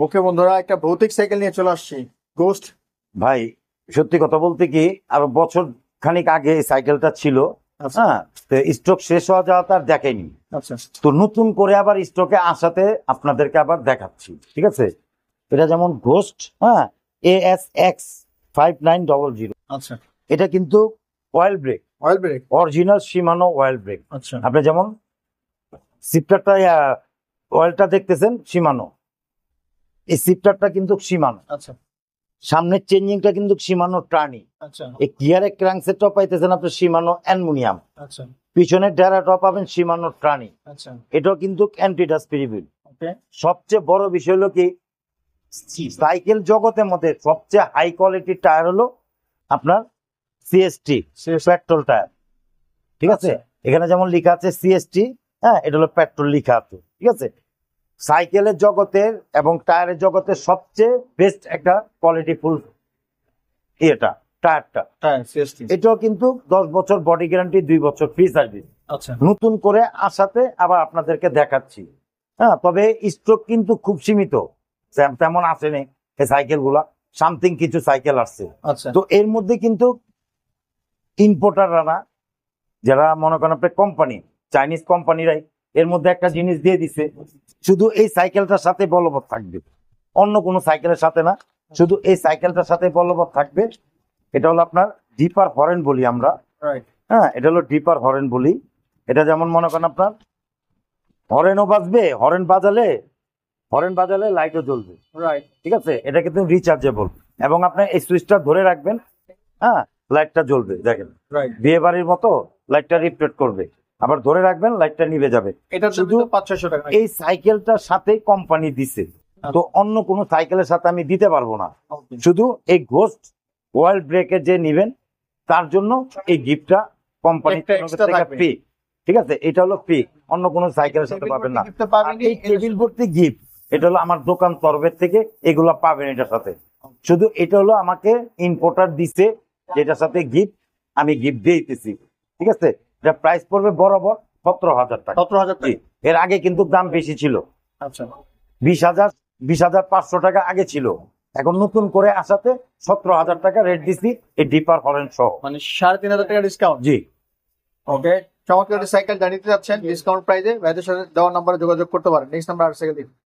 ওকে বন্ধুরা, একটা ভৌতিক সাইকেল নিয়ে চলে আসছি, গোস্ট। ভাই সত্যি কথা বলতে কি আরো বছর খানিক আগে এই সাইকেলটা ছিল। আচ্ছা হ্যাঁ, তো স্টক শেষ হওয়া যাওয়া তার দেখেনি। আচ্ছা তো নতুন করে আবার স্টকে আসাতে আপনাদেরকে আবার দেখাচ্ছি, ঠিক আছে। এটা যেমন ঘোস্ট, হ্যাঁ, ASX 5900। আচ্ছা। এটা কিন্তু oil brake, oil brake. Original শিমানো oil brake. আচ্ছা আপনি যেমন সিপ্টারটা অয়েলটা দেখতেছেন শিমানো, এই সিপ্টারটা কিন্তু শিমানো, আচ্ছা সামনের চেঞ্জিংটা কিন্তু শিমানো টার্নি, আচ্ছা এই গিয়ারের ক্র্যাঙ্কসেটটা পাইতেছেন আপনি শিমানো অ্যালুমিনিয়াম, আচ্ছা পিছনের ডেরাটা পাবেন শিমানো ট্রানি। আচ্ছা। এটাও কিন্তু অ্যান্টিডাস্ট প্রিবিল। ওকে। সবচেয়ে বড় বিষয় হলো কি, সাইকেল জগতের মধ্যে সবচেয়ে হাই কোয়ালিটির টায়ার হলো আপনার সিএসটি, পেট্রোল টায়ার, ঠিক আছে। এখানে যেমন লেখা আছে সিএসটি, হ্যাঁ, এটা হলো পেট্রোল লেখা আছে, ঠিক আছে। সাইকেলের জগতের এবং টায়ারের জগতের সবচেয়ে বেস্ট একটা কোয়ালিটিফুল এটা টায়ারটা। হ্যাঁ, সিএসটি। এটাও কিন্তু 10 বছর বডি গ্যারান্টি, 2 বছর ফ্রি সার্ভিস। আচ্ছা। নতুন করে আসাতে আবার আপনাদেরকে দেখাচ্ছি। হ্যাঁ, তবে স্টক কিন্তু খুব সীমিত, তেমন আসেনি এই সাইকেল গুলা, সামথিং কিছু সাইকেল আসছে। আচ্ছা। তো এর মধ্যে কিন্তু ইম্পোর্টাররা না, যারা মনে করেন আপনার কোম্পানি, চাইনিজ কোম্পানিরাই এর মধ্যে একটা জিনিস দিয়ে দিছে, শুধু এই সাইকেলটার সাথে বলবৎ থাকবে, অন্য কোনো সাইকেলের সাথে না, শুধু এই সাইকেলটার সাথে বলবৎ থাকবে। এটা হলো আপনার ডিপার হরেন বলি আমরা। রাইট। হ্যাঁ, এটা হলো ডিপার হরেন বলি। এটা যেমন মনে করেন আপনার হরেনও বাজবে, হরেন বাজালে লাইটও জ্বলবে। রাইট। ঠিক আছে, এটা কিন্তু রিচার্জেবল এবং আপনি এই সুইচটা ধরে রাখবেন, হ্যাঁ, লাইটটা জ্বলবে। দেখেন, রাইট। বিয়ে বাড়ির মতো লাইটটা রিফ্লেক্ট করবে, আবার ধরে রাখবেন লাইটটা নিভে যাবে। এটা শুধু 500-600 টাকা। এই সাইকেলটার সাথে কোম্পানি দিছে, তো অন্য কোনো সাইকেলের সাথে আমি দিতে পারবো না। শুধু এই ঘোস্ট ওয়াইল্ড ব্রেকের যে নিবেন তার জন্য এই গিফটটা কোম্পানি ফ্রি, ঠিক আছে। এটা হলো ফ্রি, অন্য কোনো সাইকেলের সাথে পাবেন না। এই টেবিল ভর্তি গিফট, এটা হলো আমার দোকান তরবের থেকে এগুলা পাবেন এটার সাথে। শুধু এটা হলো আমাকে ইম্পোর্টার দিছে, যেটার সাথে গিফট আমি গিফট দিতেছি, ঠিক আছে। এটা প্রাইস পড়বে বরাবর 17,000 টাকা। 17,000 টাকা। এর আগে কিন্তু দাম বেশি ছিল, আচ্ছা। 20,500 টাকা আগে ছিল, এখন নতুন করে আসাতে 17,000 টাকা রেট দিছি এই ডিপার হরেন সহ, মানে 3,500 টাকা ডিসকাউন্ট। জি। ওকে, চমৎকার সাইকেল জানিয়ে যাচ্ছেন ডিসকাউন্ট প্রাইসে। ভাইদের সাথে দেওয়ার নম্বরে যোগাযোগ করতে পারেন। নেক্সট নাম্বার আর সাইকেল দিন।